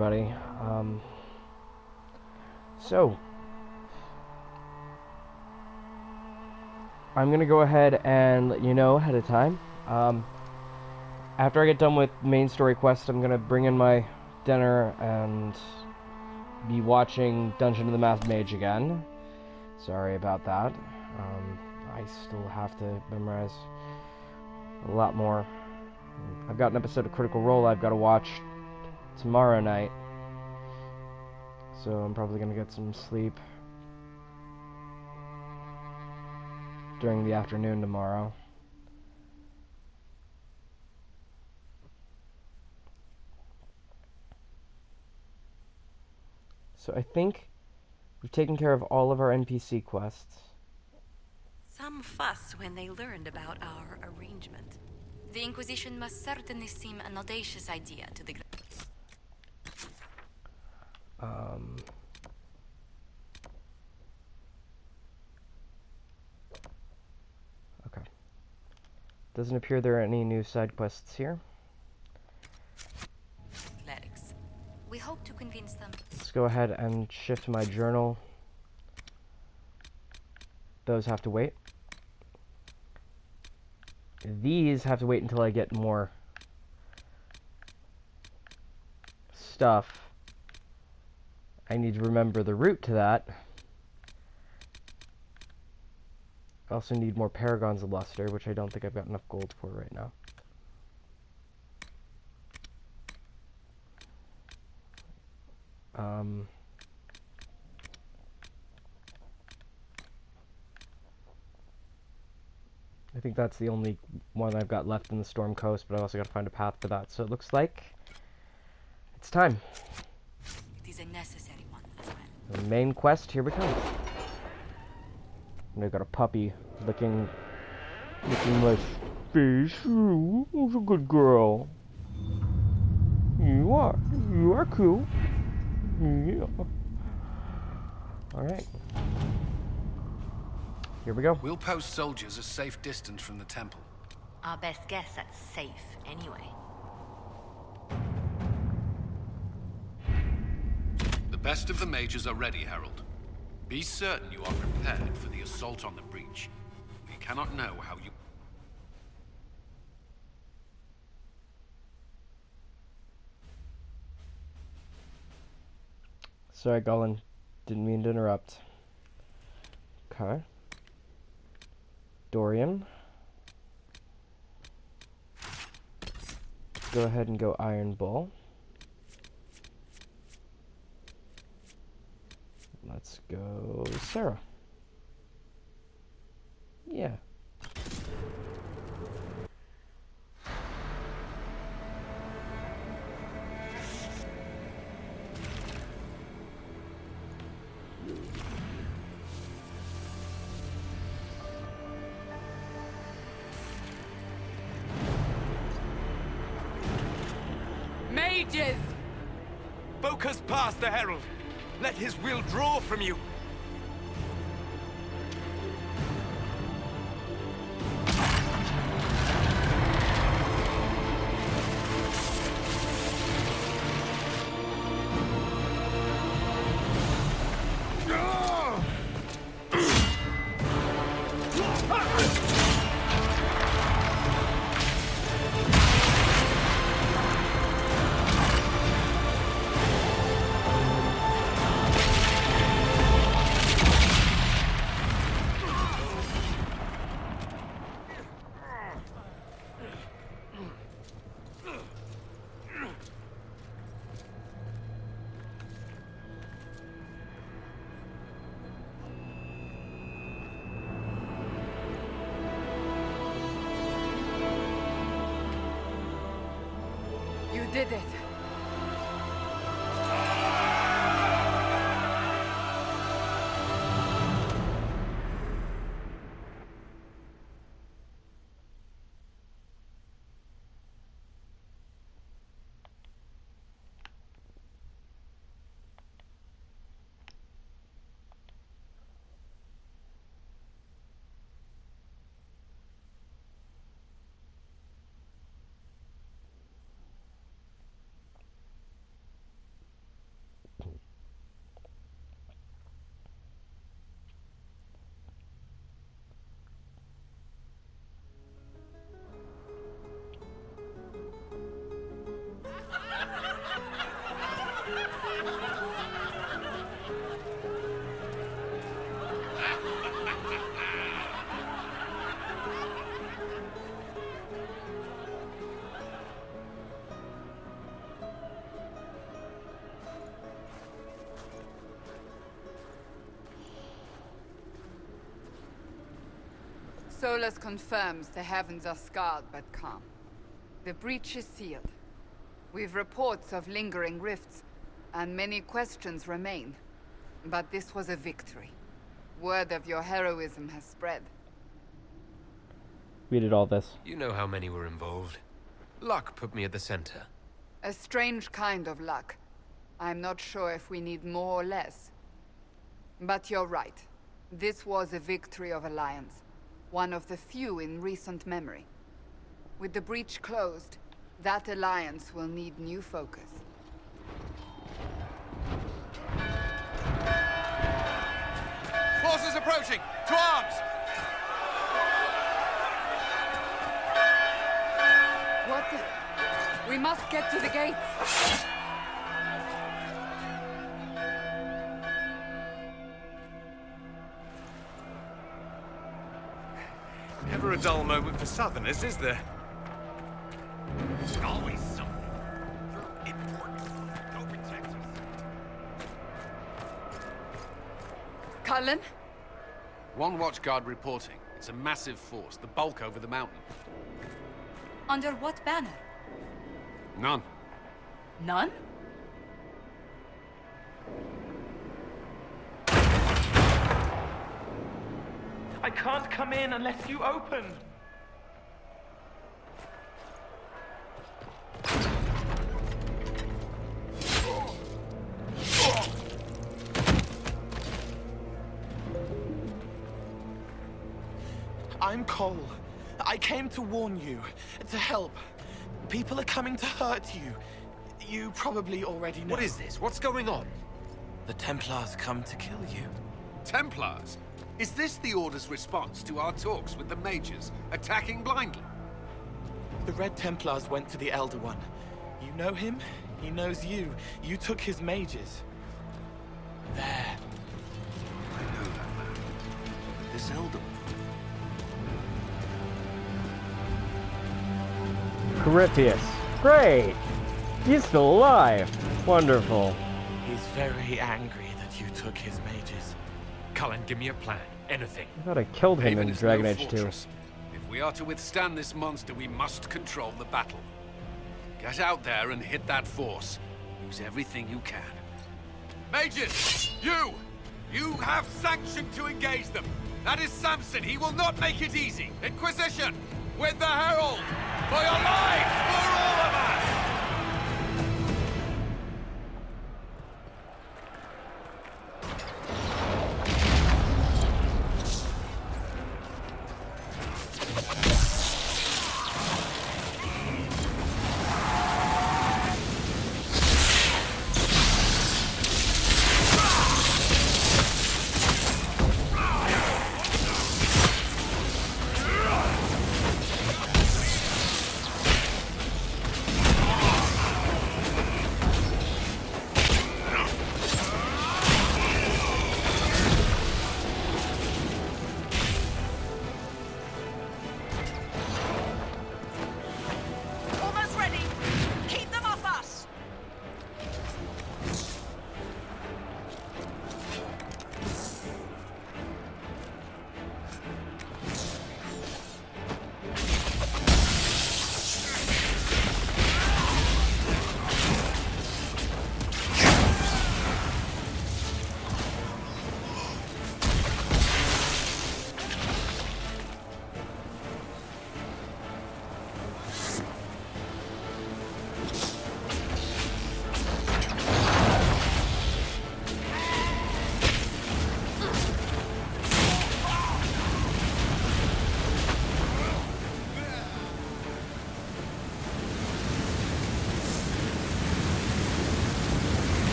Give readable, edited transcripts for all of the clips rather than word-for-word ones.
everybody. So, I'm gonna go ahead and let you know ahead of time. After I get done with main story quest, I'm gonna bring in my dinner and be watching Dungeon of the Masked Mage again. Sorry about that. I still have to memorize a lot more. I've got an episode of Critical Role I've got to watch tomorrow night, so I'm probably gonna get some sleep during the afternoon tomorrow. So I think we've taken care of all of our NPC quests. Some fuss when they learned about our arrangement. The Inquisition must certainly seem an audacious idea to the... Okay. Doesn't appear there are any new side quests here. Clerics. We hope to convince them. Let's go ahead and shift my journal. Those have to wait. These have to wait until I get more stuff. I need to remember the route to that. I also need more Paragons of Luster, which I don't think I've got enough gold for right now. I think that's the only one I've got left in the Storm Coast, but I also got to find a path for that. So it looks like it's time. It is a necessary one as well. The main quest, here we come. And I got a puppy licking my face. Ooh, who's a good girl? You are cool. Yeah. Alright. Here we go. We'll post soldiers a safe distance from the temple. Our best guess at safe, anyway. The best of the mages are ready, Herald. Be certain you are prepared for the assault on the breach. We cannot know how you... Sorry, Golan. Didn't mean to interrupt. Okay. Dorian. Go ahead and go Iron Bull. Let's go Sarah. Yeah. Mages! Focus past the Herald. Let his will draw from you. You did it. Solus confirms the heavens are scarred but calm. The breach is sealed. We've reports of lingering rifts, and many questions remain. But this was a victory. Word of your heroism has spread. We did all this. You know how many were involved. Luck put me at the center. A strange kind of luck. I'm not sure if we need more or less. But you're right. This was a victory of Alliance. One of the few in recent memory. With the breach closed, that alliance will need new focus. Forces approaching! To arms! What the... We must get to the gates! Never a dull moment for Southerners, is there? Always something. You're important. Go protect us. Cullen? One watchguard reporting. It's a massive force, the bulk over the mountain. Under what banner? None. None? I can't come in unless you open. I'm Cole. I came to warn you, to help. People are coming to hurt you. You probably already know. What is this? What's going on? The Templars come to kill you. Templars? Is this the Order's response to our talks with the mages, attacking blindly? The Red Templars went to the Elder One. You know him? He knows you. You took his mages. There. I know that man. This Elder. Corypheus. Great! He's still alive. Wonderful. He's very angry that you took his mages. Cullen, give me a plan. Anything. I thought I killed him in Haven is Dragon no Age 2. fortress. If we are to withstand this monster, we must control the battle. Get out there and hit that force. Use everything you can. Mages! You! You have sanction to engage them. That is Samson. He will not make it easy. Inquisition! With the Herald! For your lives! For all of us!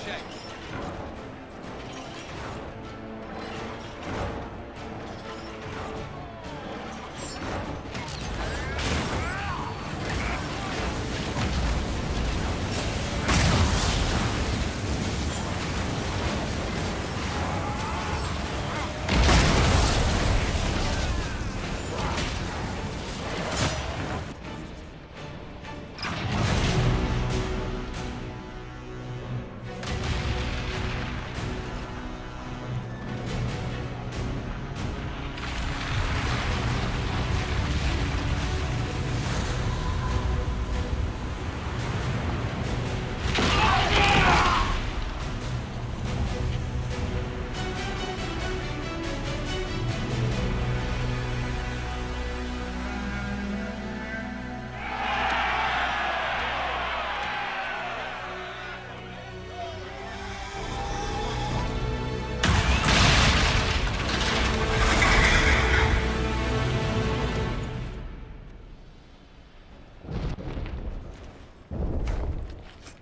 shame.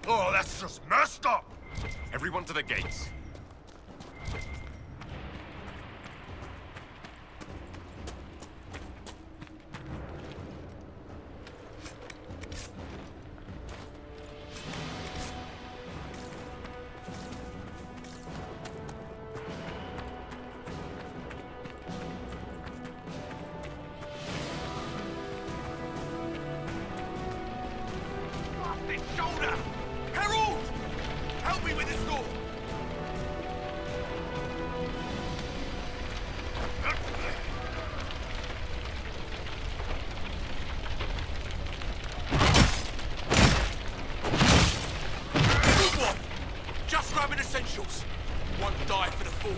Oh, that's just messed up! Everyone to the gates. This shoulder! Herald! Help me with this door! Good one! Just grabbing essentials. One die for the forge.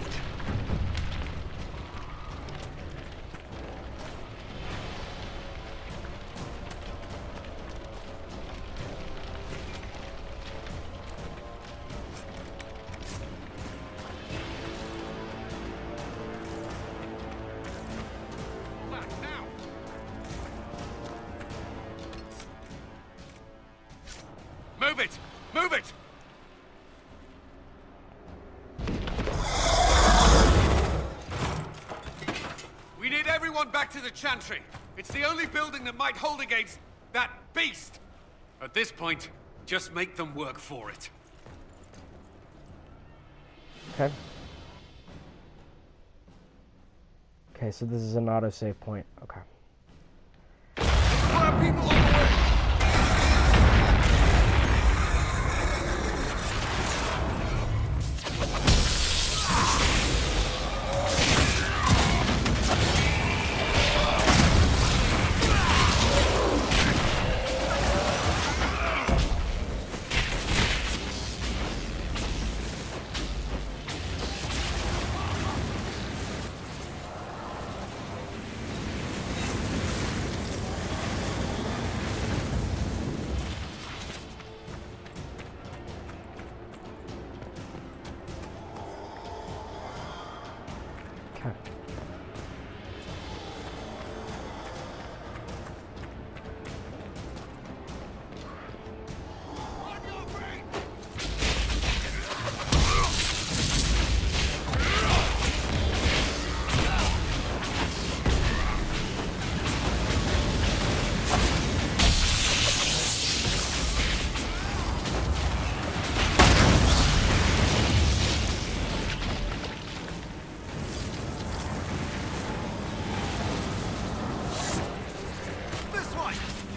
Now! Move it! Move it! We need everyone back to the Chantry. It's the only building that might hold against that beast. At this point, just make them work for it. Okay. Okay, so this is an autosave point. Okay. Fire people on the way! Okay. This way!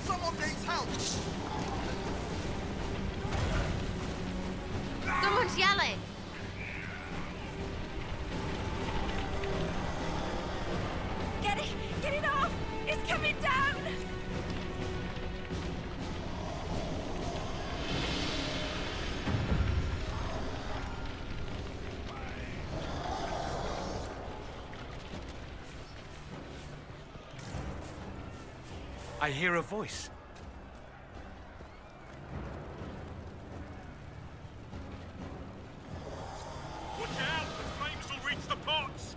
Someone needs help! Someone's yelling! Get it off! It's coming down! I hear a voice. Watch out! The flames will reach the pots!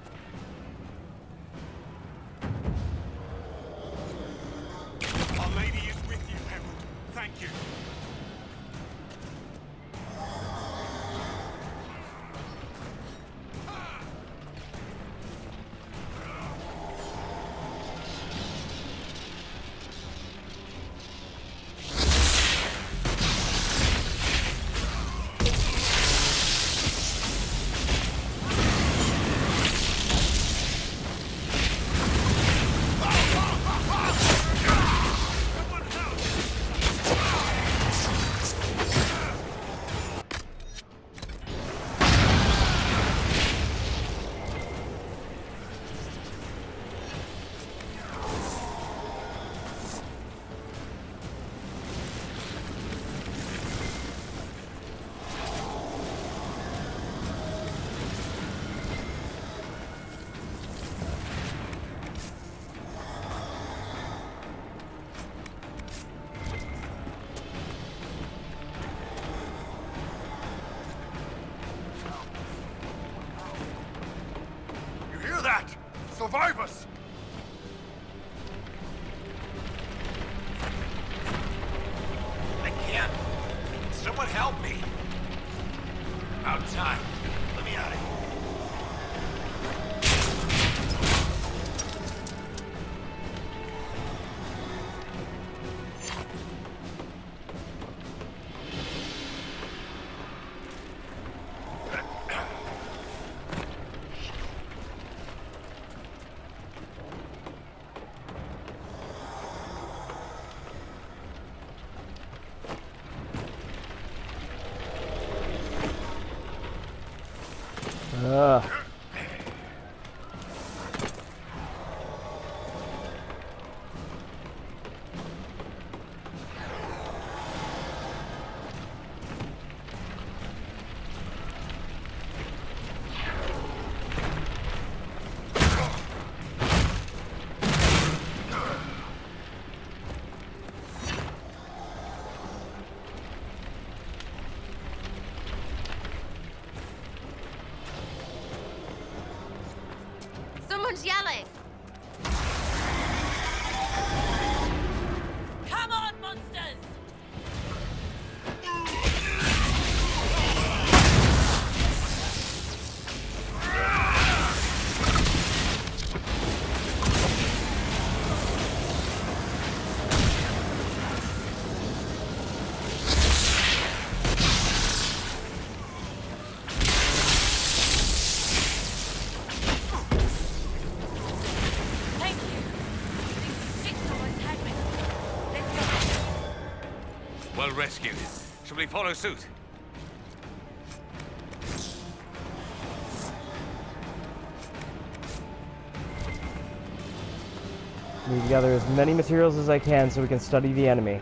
Our Lady is with you, Herald. Thank you. survivors! I can't. Someone help me. About time. Let me out of here. Ugh. Someone's yelling! Come on, monsters! Thank you! These sticks are entangling. Let's go. Well rescued. Shall we follow suit? Need to gather as many materials as I can so we can study the enemy.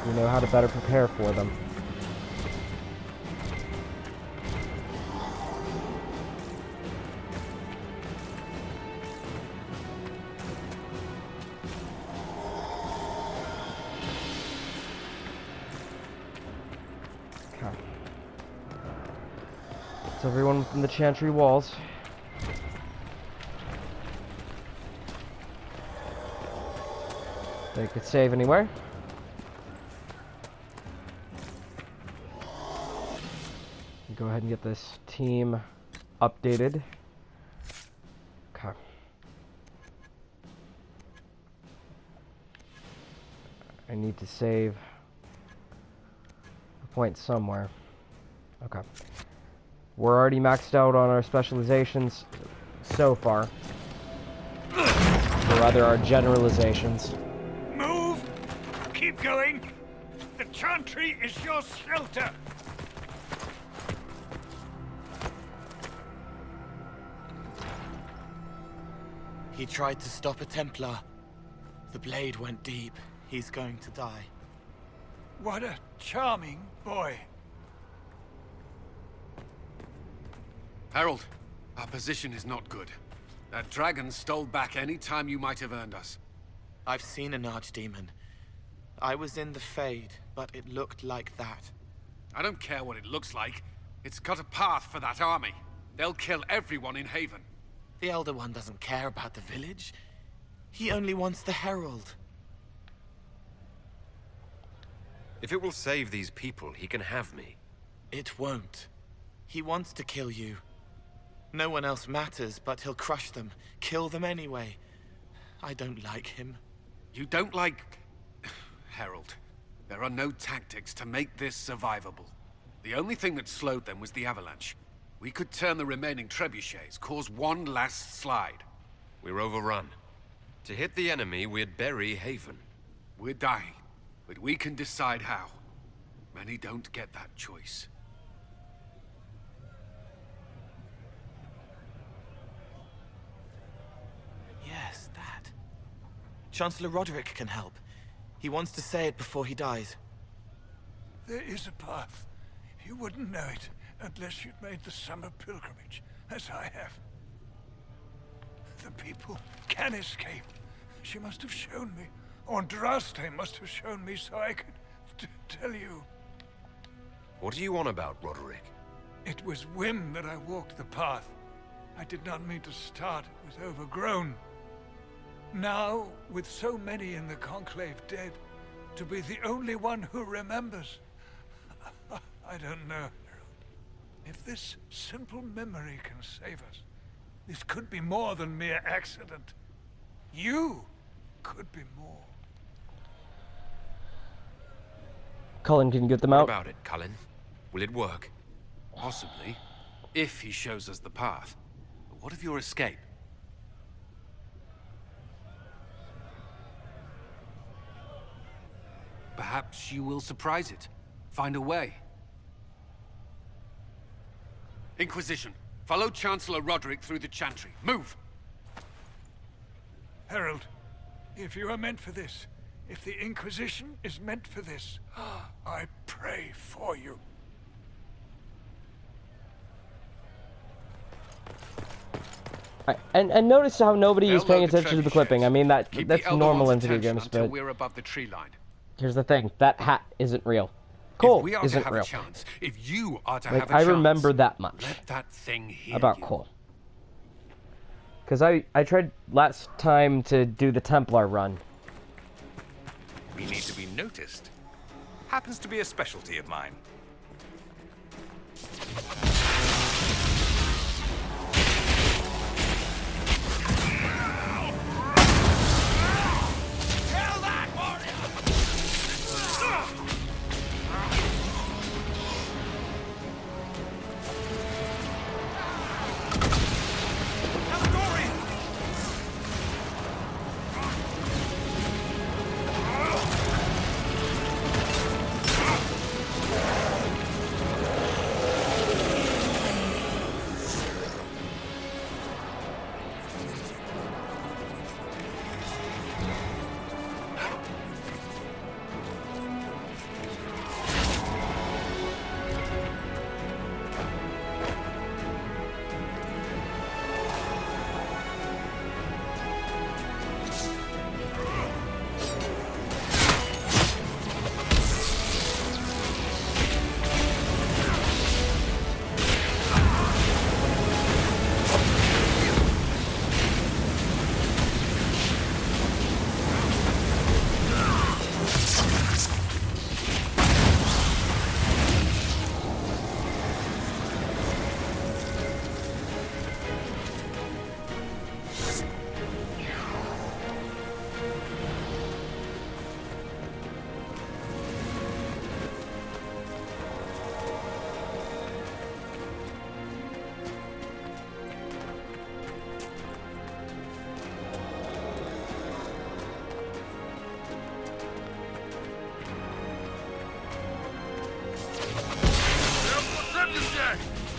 We know how to better prepare for them. Okay. It's everyone within the Chantry walls. They could save anywhere. Go ahead and get this team updated. Okay. I need to save a point somewhere. Okay. We're already maxed out on our specializations so far. Or rather, our generalizations. Move! Keep going! The Chantry is your shelter! He tried to stop a Templar. The blade went deep. He's going to die. What a charming boy. Harold, our position is not good. That dragon stole back any time you might have earned us. I've seen an archdemon. I was in the Fade, but it looked like that. I don't care what it looks like. It's got a path for that army. They'll kill everyone in Haven. The Elder One doesn't care about the village. He only wants the Herald. If it will save these people, he can have me. It won't. He wants to kill you. No one else matters, but he'll crush them, kill them anyway. I don't like him. You don't like... Harold, there are no tactics to make this survivable. The only thing that slowed them was the avalanche. We could turn the remaining trebuchets, cause one last slide. We're overrun. To hit the enemy, we'd bury Haven. We're dying, but we can decide how. Many don't get that choice. Yes, that. Chancellor Roderick can help. He wants to say it before he dies. There is a path. You wouldn't know it unless you'd made the summer pilgrimage, as I have. The people can escape. She must have shown me. Or Andraste must have shown me so I could tell you. What are you on about, Roderick? It was whim that I walked the path. I did not mean to start with overgrown. Now, with so many in the Conclave dead, to be the only one who remembers. I don't know, Harold. If this simple memory can save us, this could be more than mere accident. You could be more. Cullen, can you get them What out? about it, Cullen? Will it work? Possibly, if he shows us the path. But what of your escape? Perhaps you will surprise it. Find a way. Inquisition, follow Chancellor Roderick through the Chantry. Move! Harold, if you are meant for this, if the Inquisition is meant for this, I pray for you. And notice how nobody is They'll paying load the attention to the treasure clipping. sheds. I mean, Keep that's the Elder normal One's in video attention games, until but we're above the tree line. here's the thing. That hat isn't real. Cole If we are to isn't have real. a chance, if you are to Like, have a I chance, remember that much let that thing hear about you. Cole. Because I tried last time to do the Templar run. We need to be noticed. Happens to be a specialty of mine.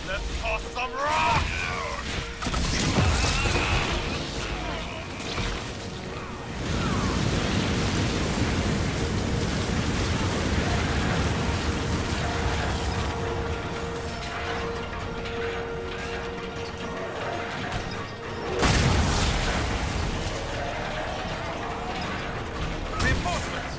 Let's toss some rock! Reinforcements!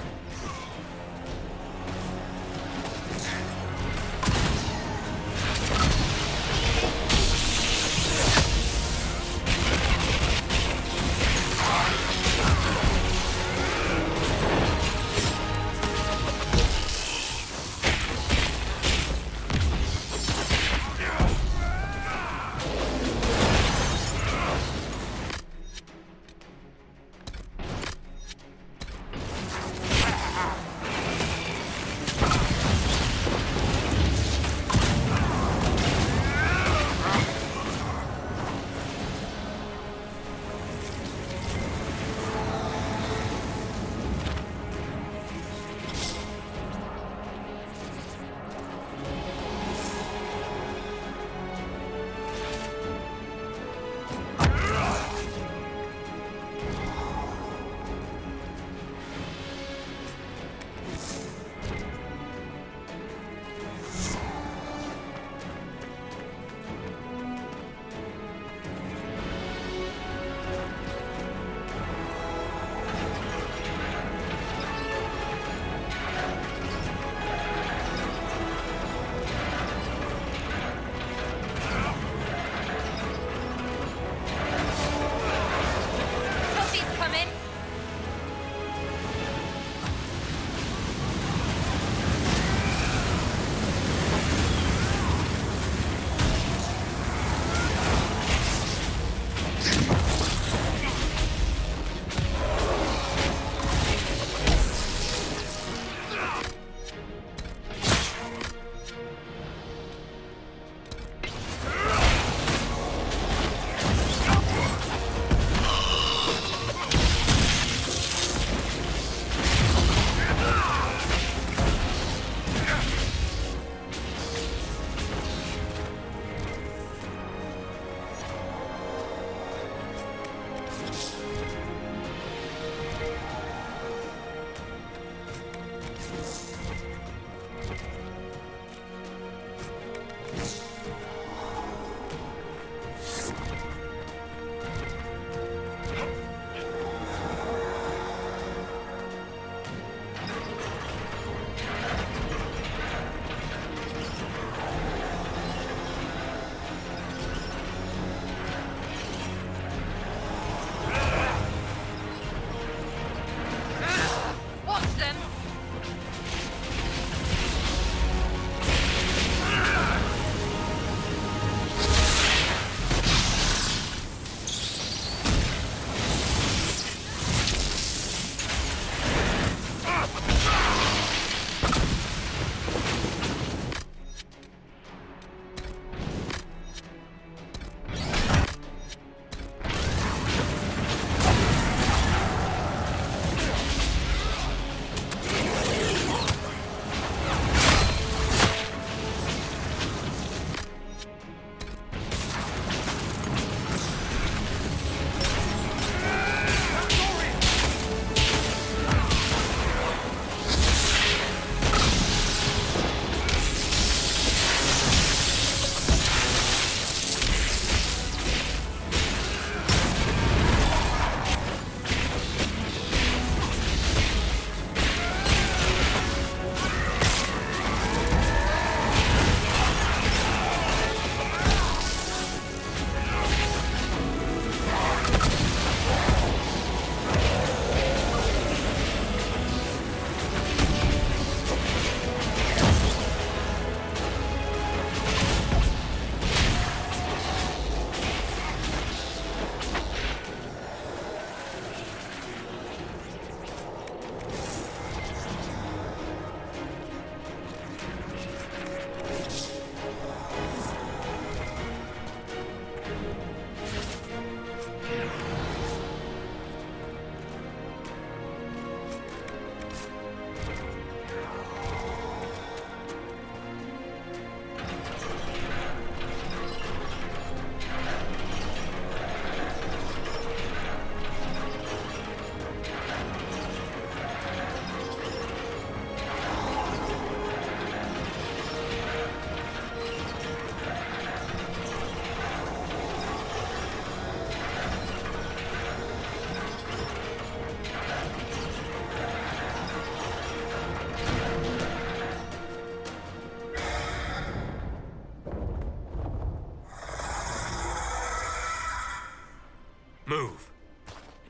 Move.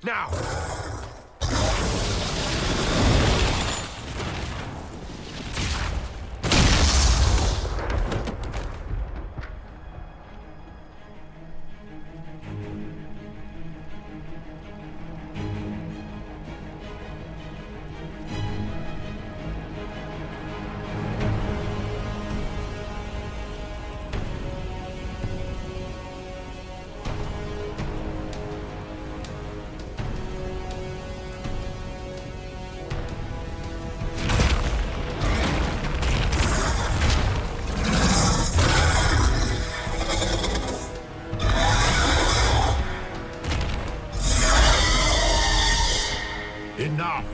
Now! Enough!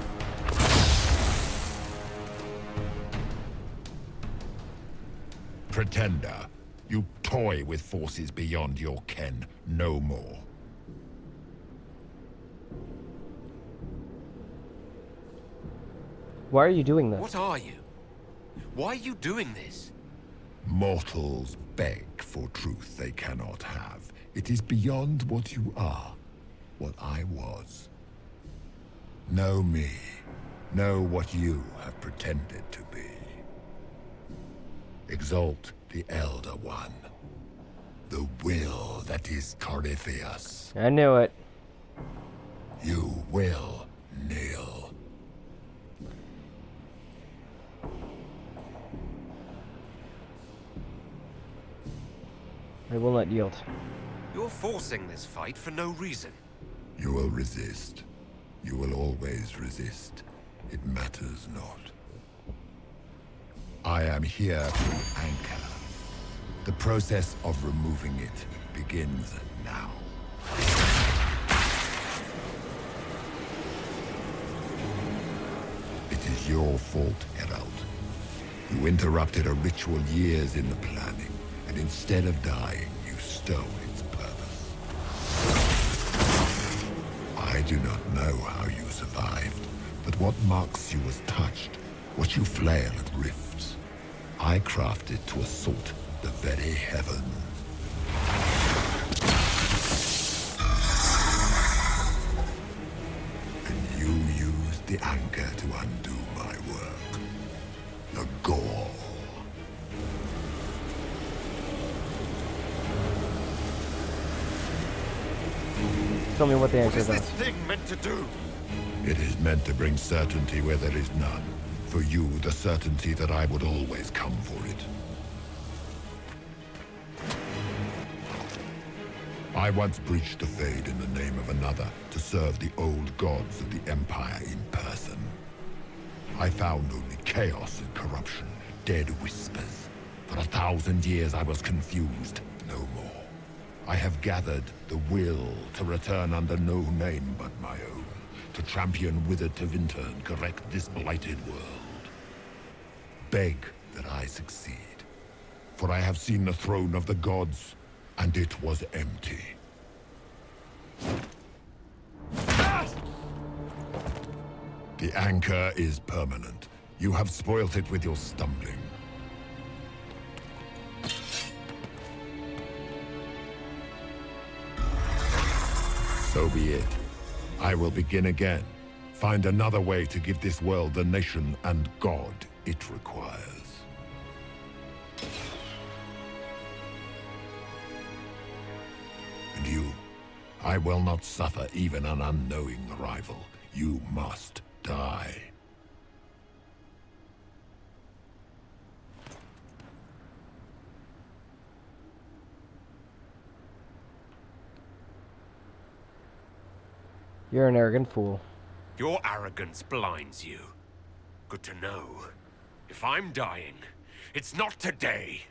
Pretender, you toy with forces beyond your ken, no more. Why are you doing this? What are you? Why are you doing this? Mortals beg for truth they cannot have. It is beyond what you are, what I was. Know me. Know what you have pretended to be. Exalt the Elder One. The will that is Corypheus. I knew it. You will kneel. I will not yield. You're forcing this fight for no reason. You will resist. You will always resist. It matters not. I am here to anchor. The process of removing it begins now. It is your fault, Herald. You interrupted a ritual years in the planning, and instead of dying, you stole its purpose. I do not know how you survived, but what marks you as touched, what you flail at rifts, I crafted to assault the very heavens. And you used the anchor to undo my work. The gall. Tell me what the What answer is is. this thing meant to do? It is meant to bring certainty where there is none. For you, the certainty that I would always come for it. I once breached the Fade in the name of another to serve the old gods of the Empire in person. I found only chaos and corruption, dead whispers. For 1,000 years I was confused, no more. I have gathered the will to return under no name but my own, to champion Withered to Winter and correct this blighted world. Beg that I succeed, for I have seen the throne of the gods, and it was empty. The anchor is permanent. You have spoilt it with your stumbling. So be it. I will begin again. Find another way to give this world the nation and God it requires. And you, I will not suffer even an unknowing rival. You must die. You're an arrogant fool. Your arrogance blinds you. Good to know. If I'm dying, it's not today.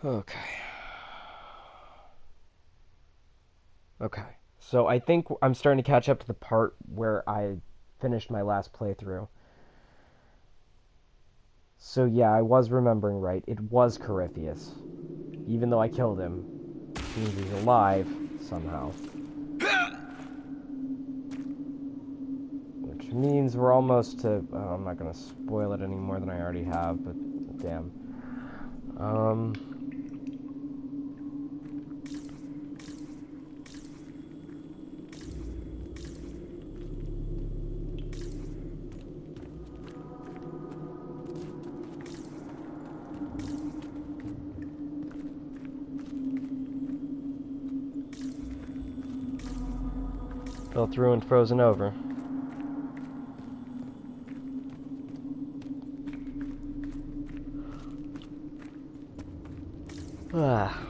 Okay. Okay. So I think I'm starting to catch up to the part where I finished my last playthrough. So yeah, I was remembering right. It was Corypheus. Even though I killed him. It means he's alive somehow. Which means we're almost to... Oh, I'm not going to spoil it any more than I already have, but damn. Fell through and frozen over. Ah.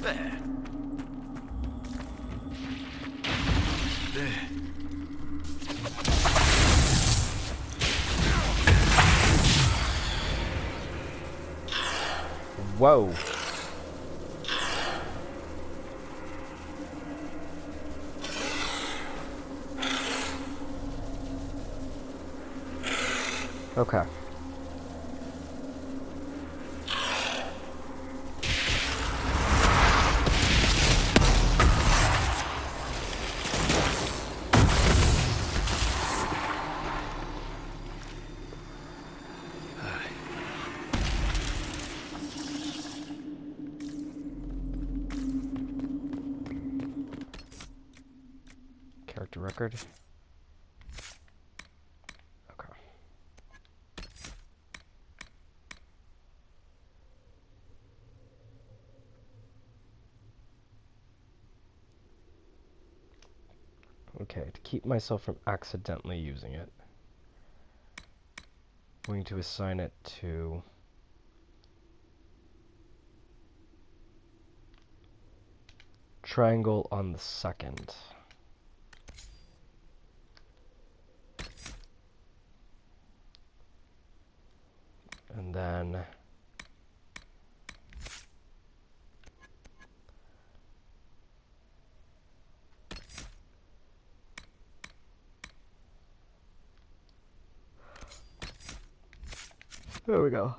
There. There. Whoa. Okay. Character record. Okay. Okay, to keep myself from accidentally using it, I'm going to assign it to triangle on the second. And then there we go.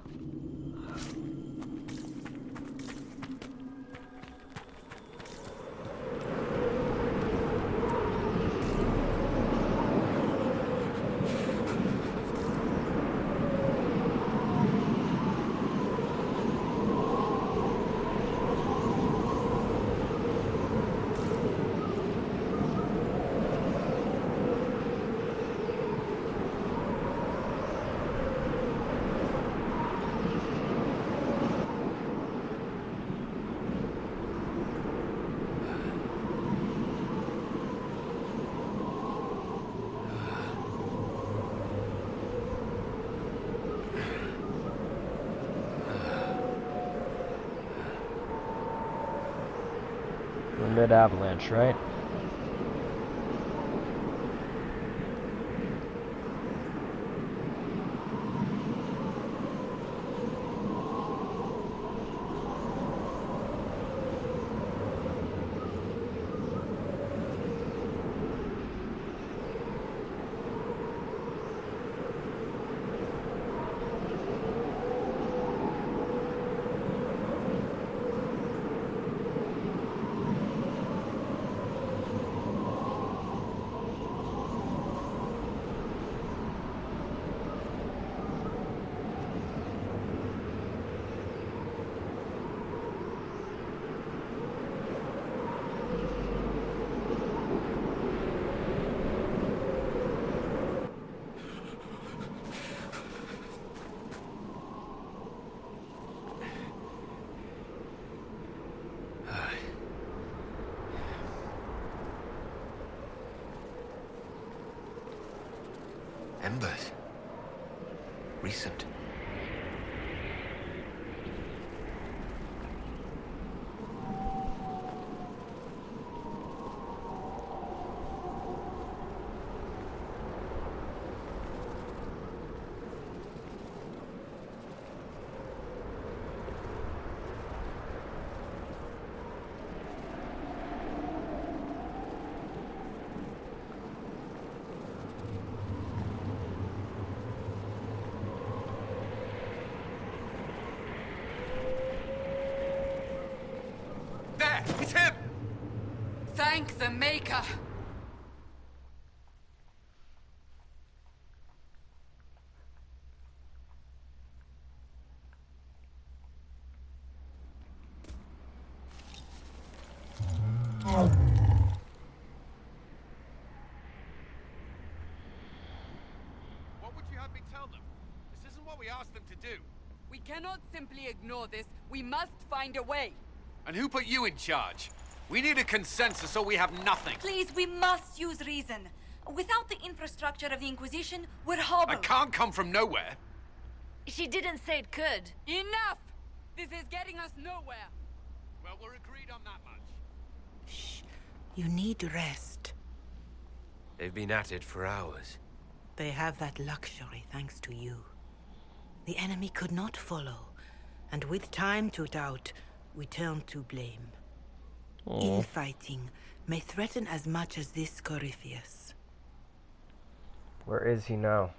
We're mid-avalanche, right? Embers. Recent. Thank the Maker. What would you have me tell them? This isn't what we asked them to do. We cannot simply ignore this. We must find a way. And who put you in charge? We need a consensus or we have nothing. Please, we must use reason. Without the infrastructure of the Inquisition, we're I hobbled. can't come from nowhere. She didn't say it could. Enough! This is getting us nowhere. Well, we're agreed on that much. Shh. You need rest. They've been at it for hours. They have that luxury thanks to you. The enemy could not follow, and with time to doubt, we turn to blame. Infighting may threaten as much as this Corypheus. Where is he now?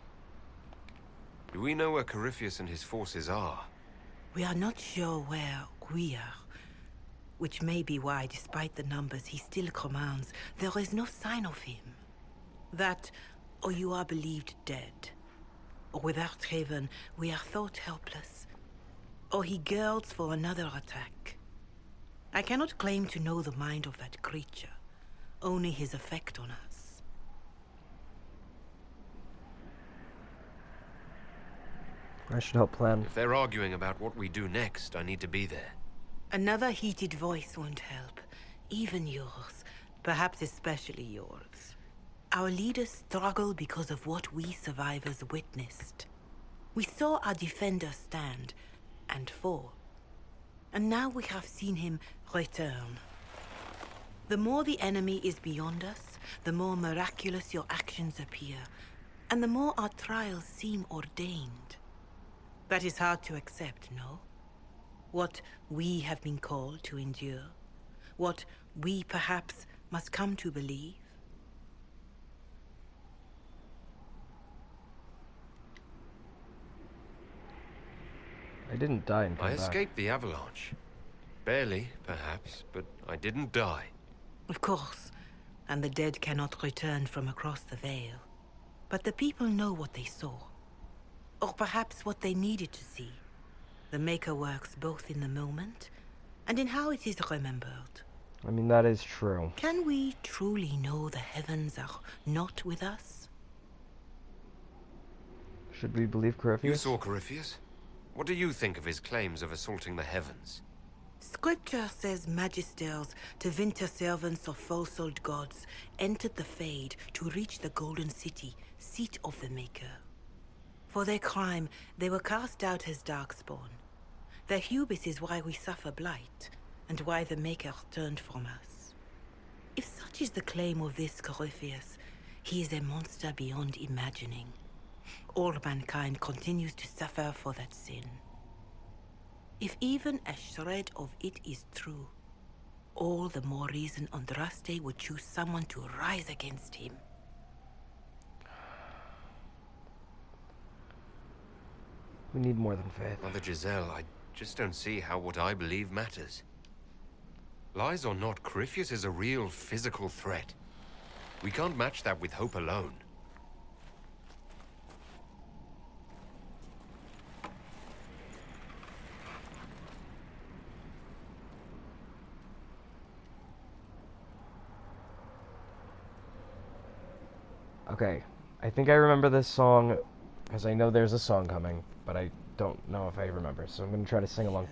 Do we know where Corypheus and his forces are? We are not sure where we are, which may be why, despite the numbers he still commands, there is no sign of him. That, or you are believed dead. Or without Haven, we are thought helpless. Or he girds for another attack. I cannot claim to know the mind of that creature, only his effect on us. I should help plan. If they're arguing about what we do next, I need to be there. Another heated voice won't help. Even yours. Perhaps especially yours. Our leaders struggle because of what we survivors witnessed. We saw our defender stand and fall. And now we have seen him return. The more the enemy is beyond us, the more miraculous your actions appear, and the more our trials seem ordained. That is hard to accept, no? What we have been called to endure, what we perhaps must come to believe. I didn't die and come I back. escaped the avalanche. Barely, perhaps, but I didn't die. Of course, and the dead cannot return from across the veil. But the people know what they saw. Or perhaps what they needed to see. The Maker works both in the moment and in how it is remembered. I mean, that is true. Can we truly know the heavens are not with us? Should we believe Corypheus? You saw Corypheus? What do you think of his claims of assaulting the heavens? Scripture says magisters, winter servants of false-old gods, entered the Fade to reach the Golden City, seat of the Maker. For their crime, they were cast out as darkspawn. Their hubris is why we suffer blight, and why the Maker turned from us. If such is the claim of this Corypheus, he is a monster beyond imagining. All mankind continues to suffer for that sin. If even a shred of it is true, all the more reason Andraste would choose someone to rise against him. We need more than faith. Mother Giselle, I just don't see how what I believe matters. Lies or not, Corypheus is a real physical threat. We can't match that with hope alone. Okay, I think I remember this song, because I know there's a song coming, but I don't know if I remember, so I'm going to try to sing along.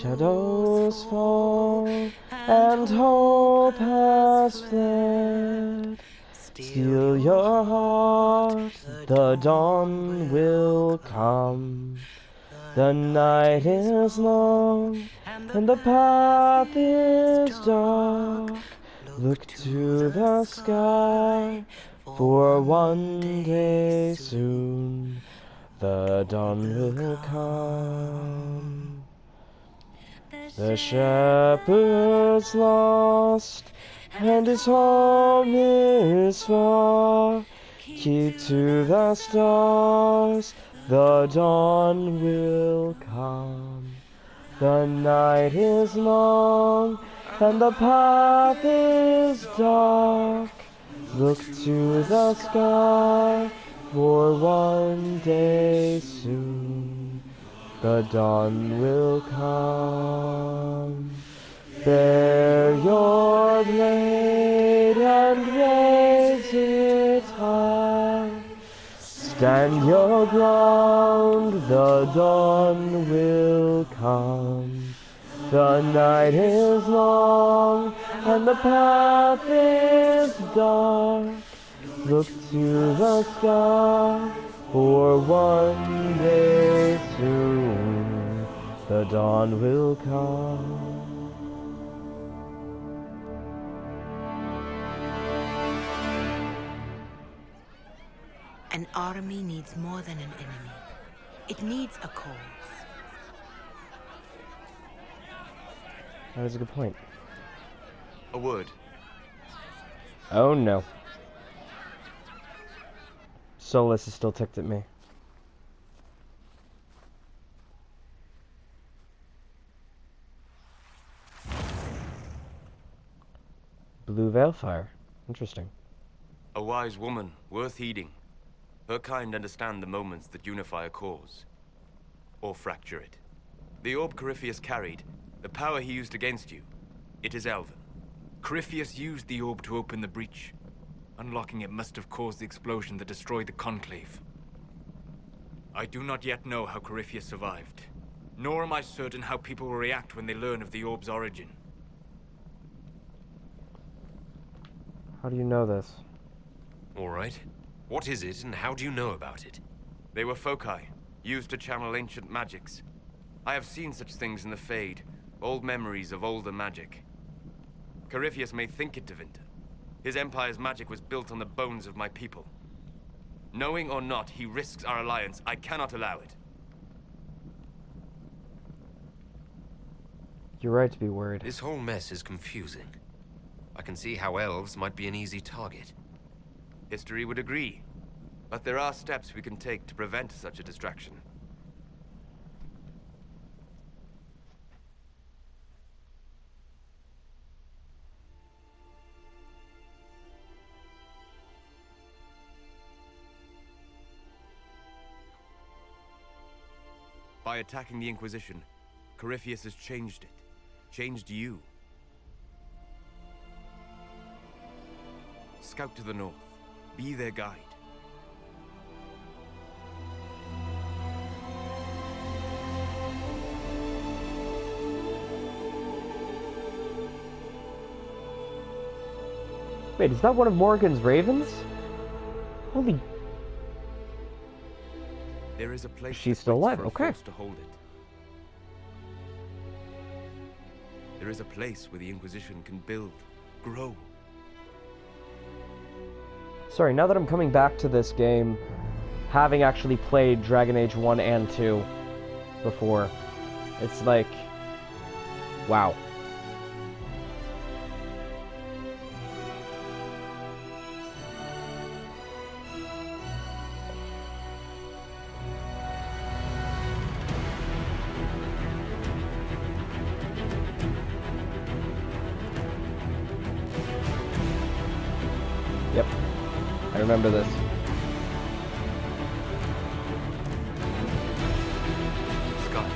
Shadows fall, and hope has fled. Steel your heart, the dawn will come. The night is long, and the path is dark. Look to the sky, for one day soon the dawn will come. The shepherd's lost, and his home is far. Keep to the stars, the dawn will come. The night is long, and the path is dark. Look to the sky, for one day soon the dawn will come. Bear your blade and raise it high. Stand your ground, the dawn will come. The night is long and the path is dark. Look to the sky, for one day soon the dawn will come. An army needs more than an enemy. It needs a cause. That is a good point. A word. Oh no. Solus is still ticked at me. Blue Veilfire. Interesting. A wise woman, worth heeding. Her kind understand the moments that unify a cause. Or fracture it. The orb Corypheus carried, the power he used against you, it is Elven. Corypheus used the orb to open the breach. Unlocking it must have caused the explosion that destroyed the Conclave. I do not yet know how Corypheus survived, nor am I certain how people will react when they learn of the orb's origin. How do you know this? All right. What is it, and how do you know about it? They were foci, used to channel ancient magics. I have seen such things in the Fade, old memories of older magic. Corypheus may think it Tevinter. His empire's magic was built on the bones of my people. Knowing or not, he risks our alliance. I cannot allow it. You're right to be worried. This whole mess is confusing. I can see how elves might be an easy target. History would agree. But there are steps we can take to prevent such a distraction. By attacking the Inquisition, Corypheus has changed it. Changed you. Scout to the north. Be their guide. Wait, is that one of Morgan's ravens? Holy... There is a place She's that still waits alive, for a okay. force to hold it. There is a place where the Inquisition can build, grow. Sorry, now that I'm coming back to this game, having actually played Dragon Age 1 and 2 before, it's like, wow. Yep, I remember this. Scott.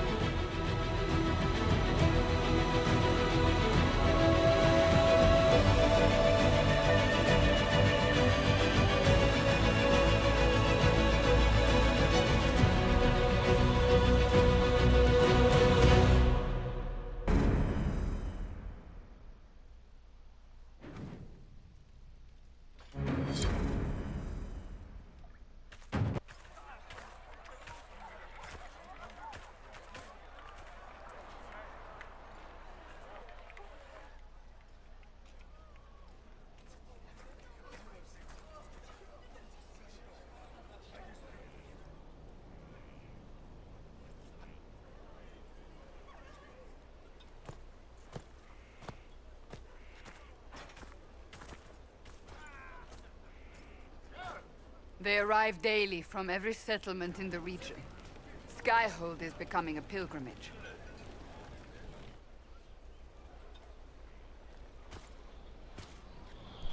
They arrive daily from every settlement in the region. Skyhold is becoming a pilgrimage.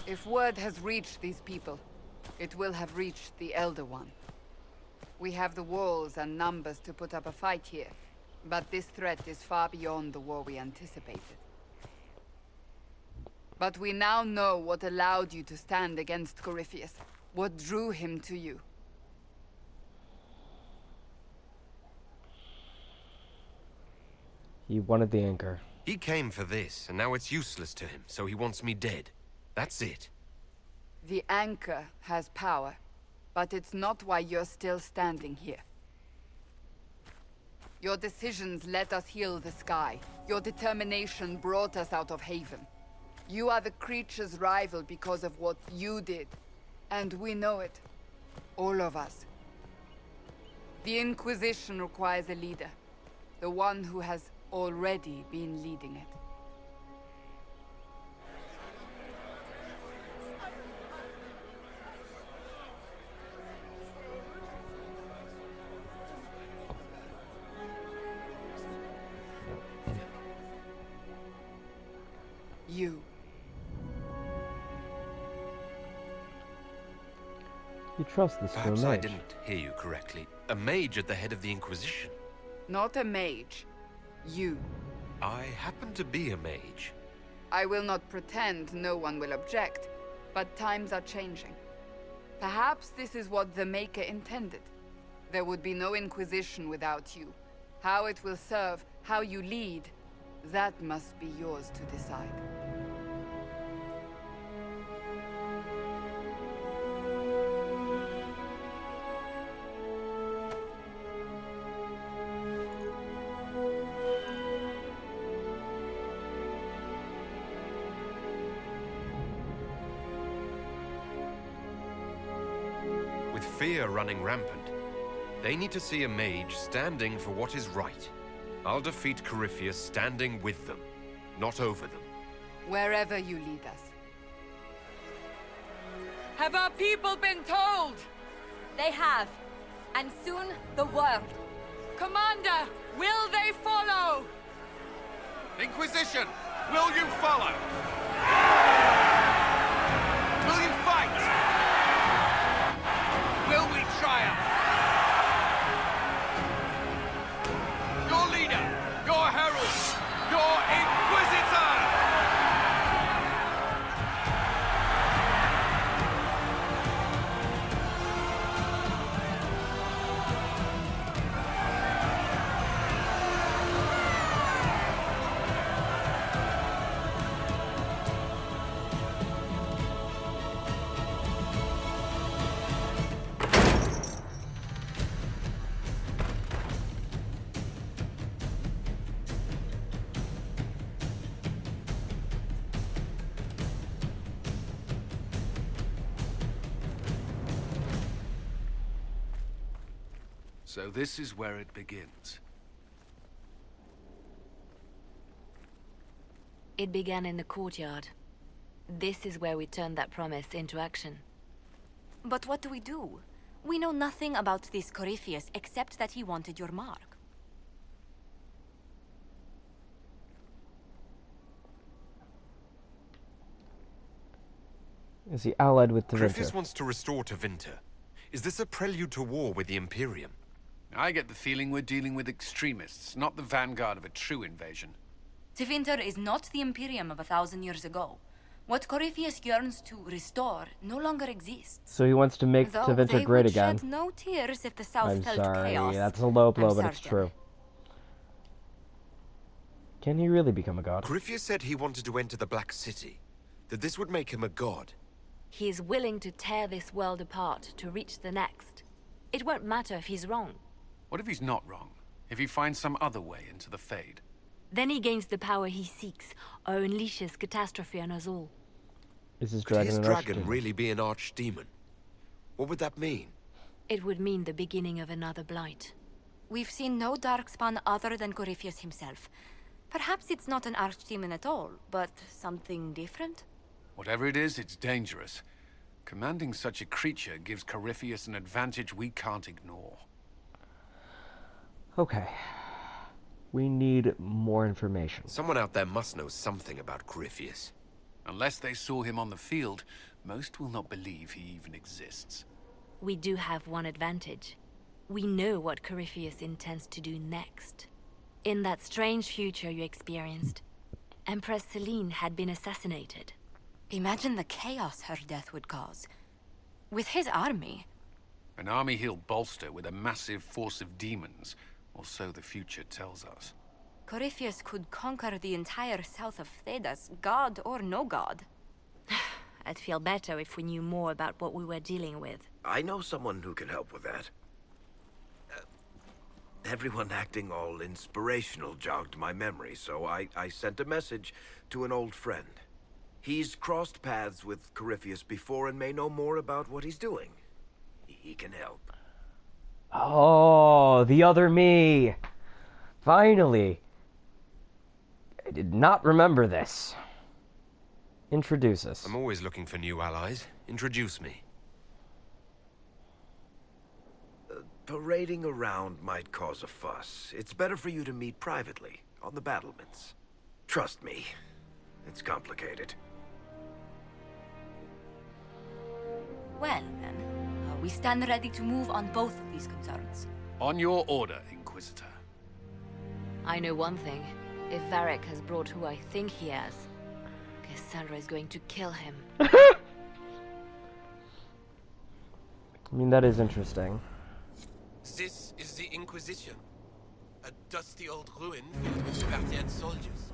If word has reached these people, it will have reached the Elder One. We have the walls and numbers to put up a fight here, but this threat is far beyond the war we anticipated. But we now know what allowed you to stand against Corypheus, what drew him to you. He wanted the anchor. He came for this, and now it's useless to him, so he wants me dead. That's it. The anchor has power, but it's not why you're still standing here. Your decisions let us heal the sky. Your determination brought us out of Haven. You are the creature's rival because of what you did. And we know it. All of us. The Inquisition requires a leader. The one who has already been leading it. You. You trust this Perhaps mage. I didn't hear you correctly. A mage at the head of the Inquisition. Not a mage. You. I happen to be a mage. I will not pretend no one will object, but times are changing. Perhaps this is what the Maker intended. There would be no Inquisition without you. How it will serve, how you lead, that must be yours to decide. With fear running rampant, they need to see a mage standing for what is right. I'll defeat Corypheus standing with them, not over them. Wherever you lead us. Have our people been told? They have. And soon, the world. Commander, will they follow? Inquisition, will you follow? Will you fight? Will we triumph? Your leader, your herald, your Inquisitor! So this is where it begins. It began in the courtyard. This is where we turned that promise into action. But what do? We know nothing about this Corypheus except that he wanted your mark. Is he allied with Tevinter? Corypheus wants to restore Tevinter. Is this a prelude to war with the Imperium? I get the feeling we're dealing with extremists, not the vanguard of a true invasion. Tevinter is not the Imperium of 1,000 years ago. What Corypheus yearns to restore no longer exists. So he wants to make Though Tevinter they great would again. shed no tears if the South I'm felt sorry, chaos. that's a low blow, I'm but it's certain. true. Can he really become a god? Corypheus said he wanted to enter the Black City, that this would make him a god. He is willing to tear this world apart to reach the next. It won't matter if he's wrong. What if he's not wrong? If he finds some other way into the Fade? Then he gains the power he seeks, or unleashes catastrophe on us all. Is his Could dragon his an dragon archdemon? really be an archdemon? What would that mean? It would mean the beginning of another blight. We've seen no darkspawn other than Corypheus himself. Perhaps it's not an archdemon at all, but something different? Whatever it is, it's dangerous. Commanding such a creature gives Corypheus an advantage we can't ignore. Okay. We need more information. Someone out there must know something about Corypheus. Unless they saw him on the field, most will not believe he even exists. We do have one advantage. We know what Corypheus intends to do next. In that strange future you experienced, Empress Selene had been assassinated. Imagine the chaos her death would cause. With his army. An army he'll bolster with a massive force of demons, or so the future tells us. Corypheus could conquer the entire south of Thedas, god or no god. I'd feel better if we knew more about what we were dealing with. I know someone who can help with that. Everyone acting all inspirational jogged my memory, so I sent a message to an old friend. He's crossed paths with Corypheus before and may know more about what he's doing. He can help. Oh, the other me. Finally. I did not remember this. Introduce us. I'm always looking for new allies. Introduce me. Parading around might cause a fuss. It's better for you to meet privately, on the battlements. Trust me, it's complicated. Well, then, we stand ready to move on both of these concerns. On your order, Inquisitor. I know one thing. If Varric has brought who I think he has, Cassandra is going to kill him. I mean, that is interesting. This is the Inquisition. A dusty old ruin filled with Spartan soldiers.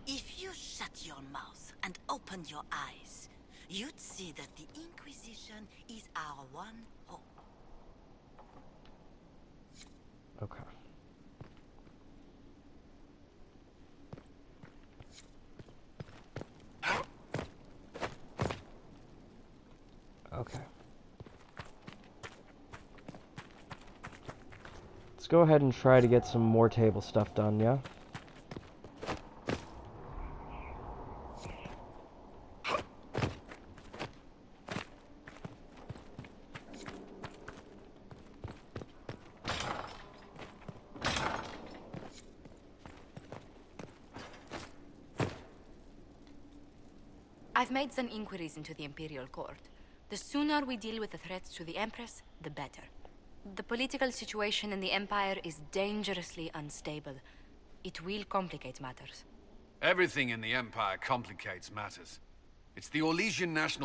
If you shut your mouth and opened your eyes, you'd see that the Inquisition is our one hope. Okay. Okay. Let's go ahead and try to get some more table stuff done, yeah? I've made some inquiries into the Imperial Court. The sooner we deal with the threats to the Empress, the better. The political situation in the Empire is dangerously unstable. It will complicate matters. Everything in the Empire complicates matters. It's the Orlesian National